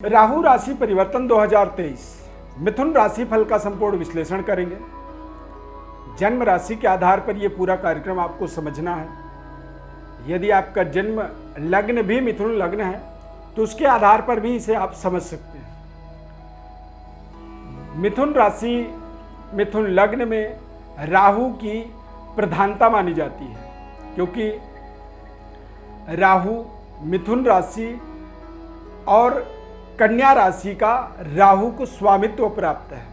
राहु राशि परिवर्तन 2023 मिथुन राशि फल का संपूर्ण विश्लेषण करेंगे। जन्म राशि के आधार पर यह पूरा कार्यक्रम आपको समझना है। यदि आपका जन्म लग्न भी मिथुन लग्न है तो उसके आधार पर भी इसे आप समझ सकते हैं। मिथुन राशि मिथुन लग्न में राहु की प्रधानता मानी जाती है, क्योंकि राहु मिथुन राशि और कन्या राशि का राहु को स्वामित्व प्राप्त है।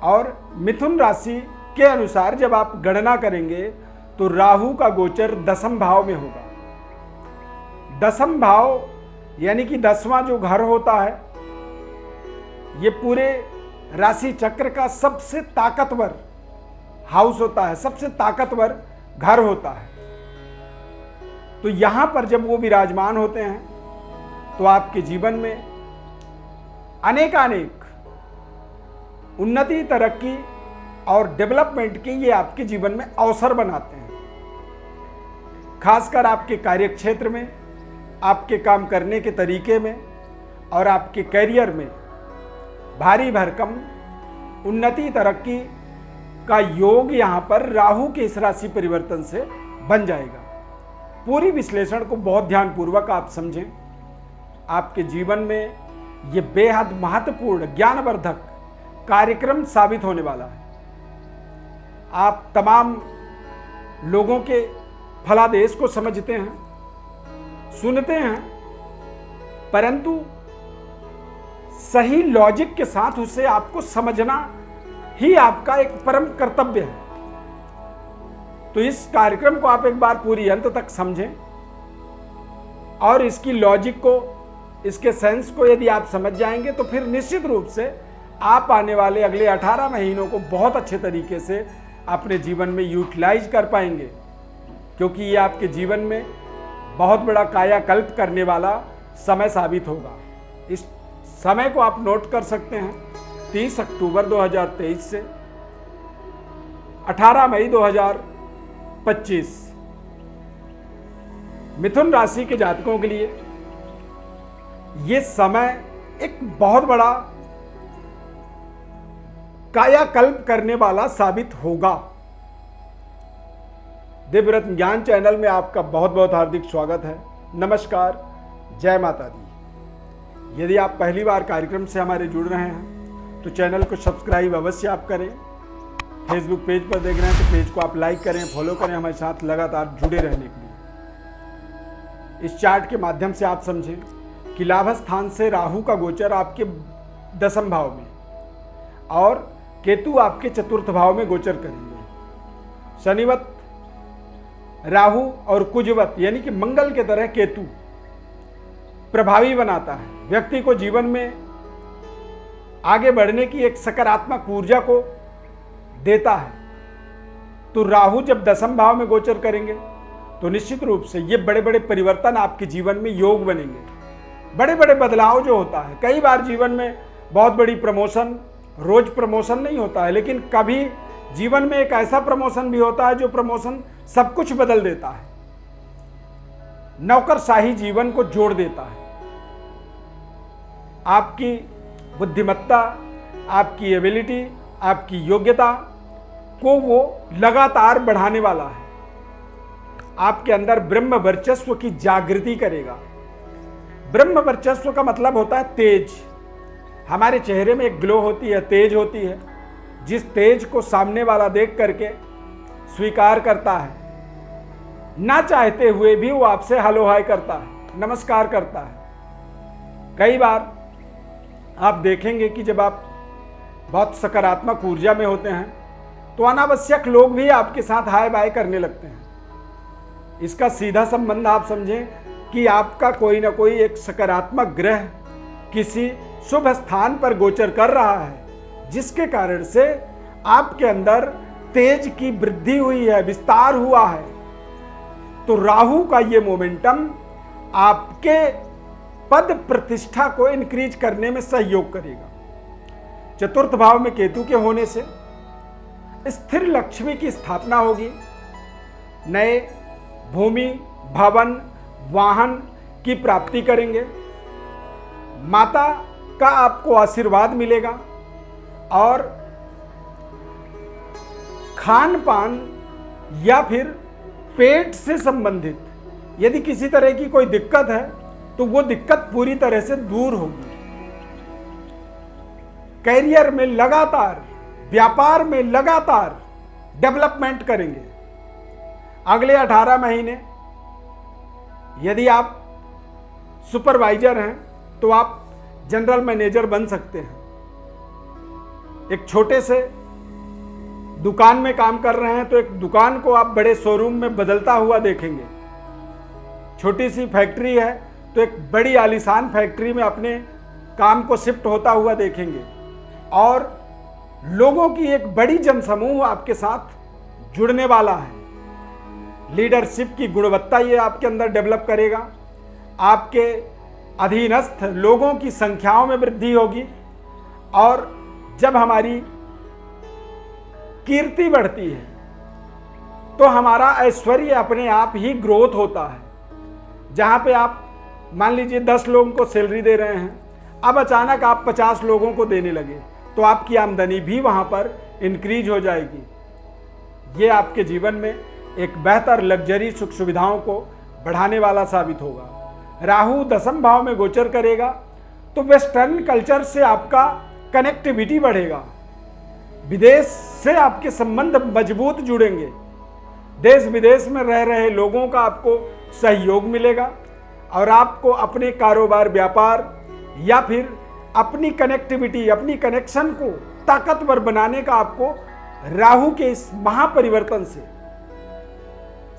और मिथुन राशि के अनुसार जब आप गणना करेंगे तो राहु का गोचर दसम भाव में होगा। दसम भाव यानी कि 10वां जो घर होता है, ये पूरे राशि चक्र का सबसे ताकतवर हाउस होता है, सबसे ताकतवर घर होता है। तो यहां पर जब वो विराजमान होते हैं तो आपके जीवन में अनेकानेक उन्नति, तरक्की और डेवलपमेंट के ये आपके जीवन में अवसर बनाते हैं। खासकर आपके कार्य क्षेत्र में, आपके काम करने के तरीके में और आपके करियर में भारी भरकम उन्नति, तरक्की का योग यहाँ पर राहु के इस राशि परिवर्तन से बन जाएगा। पूरी विश्लेषण को बहुत ध्यानपूर्वक आप समझें। आपके जीवन में ये बेहद महत्वपूर्ण ज्ञानवर्धक कार्यक्रम साबित होने वाला है। आप तमाम लोगों के फलादेश को समझते हैं, सुनते हैं, परंतु सही लॉजिक के साथ उसे आपको समझना ही आपका एक परम कर्तव्य है। तो इस कार्यक्रम को आप एक बार पूरी अंत तक समझें और इसकी लॉजिक को, इसके सेंस को यदि आप समझ जाएंगे तो फिर निश्चित रूप से आप आने वाले अगले 18 महीनों को बहुत अच्छे तरीके से अपने जीवन में यूटिलाइज कर पाएंगे, क्योंकि ये आपके जीवन में बहुत बड़ा कायाकल्प करने वाला समय साबित होगा। इस समय को आप नोट कर सकते हैं। 30 अक्टूबर 2023 से 18 मई 2025 मिथुन राशि के जातकों के लिए ये समय एक बहुत बड़ा कायाकल्प करने वाला साबित होगा। दिव्यरत्न ज्ञान चैनल में आपका बहुत बहुत हार्दिक स्वागत है। नमस्कार, जय माता दी। यदि आप पहली बार कार्यक्रम से हमारे जुड़ रहे हैं तो चैनल को सब्सक्राइब अवश्य आप करें। फेसबुक पेज पर देख रहे हैं तो पेज को आप लाइक करें, फॉलो करें, हमारे साथ लगातार जुड़े रहने के लिए। इस चार्ट के माध्यम से आप समझें कि लाभ स्थान से राहु का गोचर आपके दसम भाव में और केतु आपके चतुर्थ भाव में गोचर करेंगे। शनिवत राहु और कुजवत यानी कि मंगल के तरह केतु प्रभावी बनाता है, व्यक्ति को जीवन में आगे बढ़ने की एक सकारात्मक ऊर्जा को देता है। तो राहु जब दसम भाव में गोचर करेंगे तो निश्चित रूप से ये बड़े बड़े परिवर्तन आपके जीवन में योग बनेंगे। बड़े बड़े बदलाव जो होता है, कई बार जीवन में बहुत बड़ी प्रमोशन, रोज प्रमोशन नहीं होता है, लेकिन कभी जीवन में एक ऐसा प्रमोशन भी होता है जो प्रमोशन सब कुछ बदल देता है, नौकरशाही जीवन को जोड़ देता है। आपकी बुद्धिमत्ता, आपकी एबिलिटी, आपकी योग्यता को वो लगातार बढ़ाने वाला है। आपके अंदर ब्रह्म वर्चस्व की जागृति करेगा। ब्रह्म वर्चस्व का मतलब होता है तेज। हमारे चेहरे में एक ग्लो होती है, तेज होती है, जिस तेज को सामने वाला देख करके स्वीकार करता है, ना चाहते हुए भी वो आपसे हेलो हाय करता है, नमस्कार करता है। कई बार आप देखेंगे कि जब आप बहुत सकारात्मक ऊर्जा में होते हैं तो अनावश्यक लोग भी आपके साथ हाय बाय करने लगते हैं। इसका सीधा संबंध आप समझें कि आपका कोई ना कोई एक सकारात्मक ग्रह किसी शुभ स्थान पर गोचर कर रहा है, जिसके कारण से आपके अंदर तेज की वृद्धि हुई है, विस्तार हुआ है। तो राहु का ये मोमेंटम आपके पद प्रतिष्ठा को इंक्रीज करने में सहयोग करेगा। चतुर्थ भाव में केतु के होने से स्थिर लक्ष्मी की स्थापना होगी। नए भूमि, भवन, वाहन की प्राप्ति करेंगे माता का आपको आशीर्वाद मिलेगा और खान पान या फिर पेट से संबंधित यदि किसी तरह की कोई दिक्कत है तो वो दिक्कत पूरी तरह से दूर होगी। कैरियर में लगातार, व्यापार में लगातार डेवलपमेंट करेंगे। अगले 18 महीने यदि आप सुपरवाइजर हैं तो आप जनरल मैनेजर बन सकते हैं। एक छोटे से दुकान में काम कर रहे हैं तो एक दुकान को आप बड़े शोरूम में बदलता हुआ देखेंगे। छोटी सी फैक्ट्री है तो एक बड़ी आलीशान फैक्ट्री में अपने काम को शिफ्ट होता हुआ देखेंगे और लोगों की एक बड़ी जनसमूह आपके साथ जुड़ने वाला है। लीडरशिप की गुणवत्ता ये आपके अंदर डेवलप करेगा। आपके अधीनस्थ लोगों की संख्याओं में वृद्धि होगी और जब हमारी कीर्ति बढ़ती है तो हमारा ऐश्वर्य अपने आप ही ग्रोथ होता है। जहां पे आप मान लीजिए 10 लोगों को सैलरी दे रहे हैं, अब अचानक आप 50 लोगों को देने लगे तो आपकी आमदनी भी वहां पर इंक्रीज हो जाएगी। ये आपके जीवन में एक बेहतर लग्जरी सुख सुविधाओं को बढ़ाने वाला साबित होगा। राहु 10वें भाव में गोचर करेगा तो वेस्टर्न कल्चर से आपका कनेक्टिविटी बढ़ेगा। विदेश से आपके संबंध मजबूत जुड़ेंगे। देश विदेश में रह रहे लोगों का आपको सहयोग मिलेगा और आपको अपने कारोबार, व्यापार या फिर अपनी कनेक्टिविटी, अपनी कनेक्शन को ताकतवर बनाने का आपको राहु के इस महापरिवर्तन से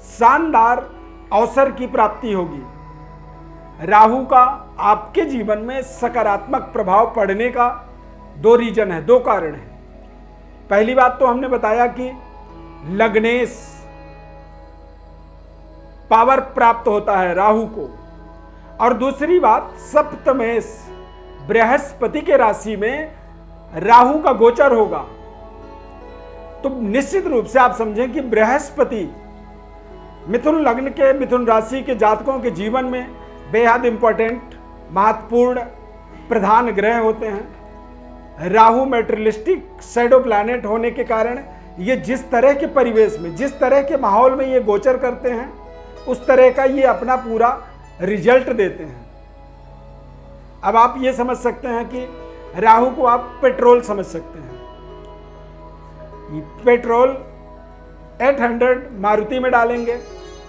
शानदार अवसर की प्राप्ति होगी। राहु का आपके जीवन में सकारात्मक प्रभाव पड़ने का 2 रीजन है, 2 कारण है। पहली बात तो हमने बताया कि लग्नेश पावर प्राप्त होता है राहु को, और दूसरी बात सप्तमेश बृहस्पति के राशि में राहु का गोचर होगा। तो निश्चित रूप से आप समझें कि बृहस्पति मिथुन लग्न के, मिथुन राशि के जातकों के जीवन में बेहद इंपॉर्टेंट, महत्वपूर्ण, प्रधान ग्रह होते हैं। राहु मेटेरियलिस्टिक शैडो प्लैनेट होने के कारण ये जिस तरह के परिवेश में, जिस तरह के माहौल में ये गोचर करते हैं उस तरह का ये अपना पूरा रिजल्ट देते हैं। अब आप ये समझ सकते हैं कि राहु को आप पेट्रोल समझ सकते हैं। पेट्रोल 800 मारुति में डालेंगे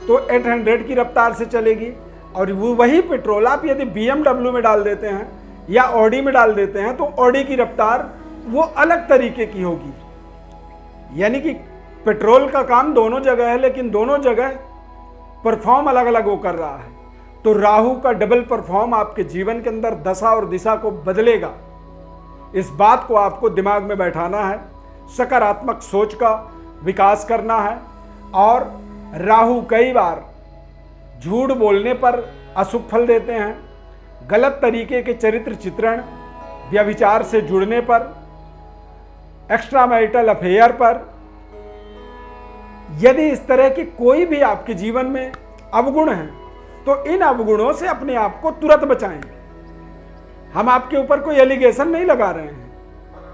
तो 800 की रफ्तार से चलेगी, और वो वही पेट्रोल आप यदि BMW में डाल देते हैं या ऑडी में डाल देते हैं तो ऑडी की रफ्तार वो अलग तरीके की होगी। यानी कि पेट्रोल का काम दोनों जगह है, लेकिन दोनों जगह परफॉर्म अलग अलग वो कर रहा है। तो राहु का डबल परफॉर्म आपके जीवन के अंदर दशा और दिशा को बदलेगा। इस बात को आपको दिमाग में बैठाना है, सकारात्मक सोच का विकास करना है। और राहु कई बार झूठ बोलने पर अशुभ फल देते हैं, गलत तरीके के चरित्र चित्रण, व्यभिचार से जुड़ने पर, एक्स्ट्रा मैरिटल अफेयर पर, यदि इस तरह की कोई भी आपके जीवन में अवगुण है तो इन अवगुणों से अपने आप को तुरंत बचाएं। हम आपके ऊपर कोई एलिगेशन नहीं लगा रहे हैं,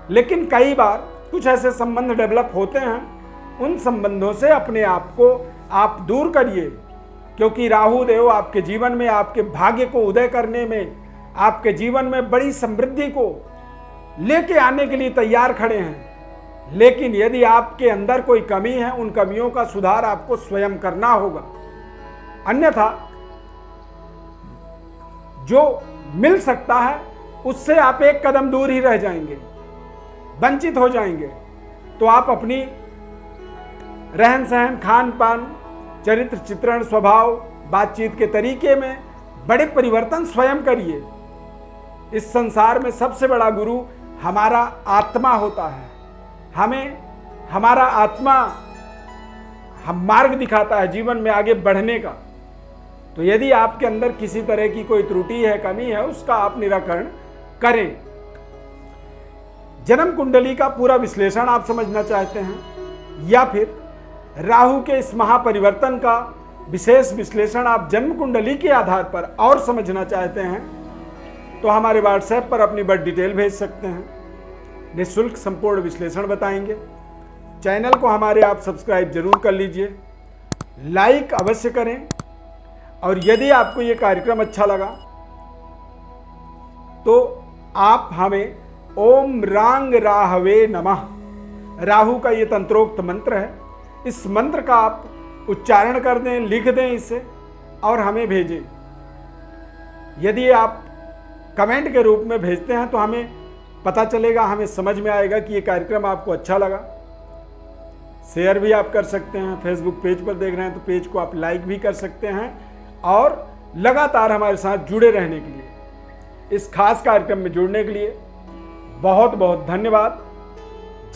लेकिन कई बार कुछ ऐसे संबंध डेवलप होते हैं, उन संबंधों से अपने आप को आप दूर करिए, क्योंकि राहु देव आपके जीवन में आपके भाग्य को उदय करने में, आपके जीवन में बड़ी समृद्धि को लेके आने के लिए तैयार खड़े हैं। लेकिन यदि आपके अंदर कोई कमी है, उन कमियों का सुधार आपको स्वयं करना होगा, अन्यथा जो मिल सकता है उससे आप एक कदम दूर ही रह जाएंगे, वंचित हो जाएंगे। तो आप अपनी रहन सहन, खान पान, चरित्र चित्रण, स्वभाव, बातचीत के तरीके में बड़े परिवर्तन स्वयं करिए। इस संसार में सबसे बड़ा गुरु हमारा आत्मा होता है। हमें हमारा आत्मा हम मार्ग दिखाता है जीवन में आगे बढ़ने का। तो यदि आपके अंदर किसी तरह की कोई त्रुटि है, कमी है, उसका आप निराकरण करें। जन्म कुंडली का पूरा विश्लेषण आप समझना चाहते हैं या फिर राहु के इस महापरिवर्तन का विशेष विश्लेषण आप जन्म कुंडली के आधार पर और समझना चाहते हैं तो हमारे व्हाट्सएप पर अपनी बर्थ डिटेल भेज सकते हैं। निःशुल्क संपूर्ण विश्लेषण बताएंगे। चैनल को हमारे आप सब्सक्राइब जरूर कर लीजिए, लाइक अवश्य करें, और यदि आपको ये कार्यक्रम अच्छा लगा तो आप हमें ओम रांग राहवे नमः, राहु का ये तंत्रोक्त मंत्र है, इस मंत्र का आप उच्चारण कर दें, लिख दें इसे और हमें भेजें। यदि आप कमेंट के रूप में भेजते हैं तो हमें पता चलेगा, हमें समझ में आएगा कि ये कार्यक्रम आपको अच्छा लगा। शेयर भी आप कर सकते हैं। फेसबुक पेज पर देख रहे हैं तो पेज को आप लाइक भी कर सकते हैं। और लगातार हमारे साथ जुड़े रहने के लिए, इस खास कार्यक्रम में जुड़ने के लिए बहुत बहुत धन्यवाद।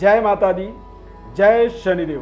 जय माता दी, जय शनिदेव।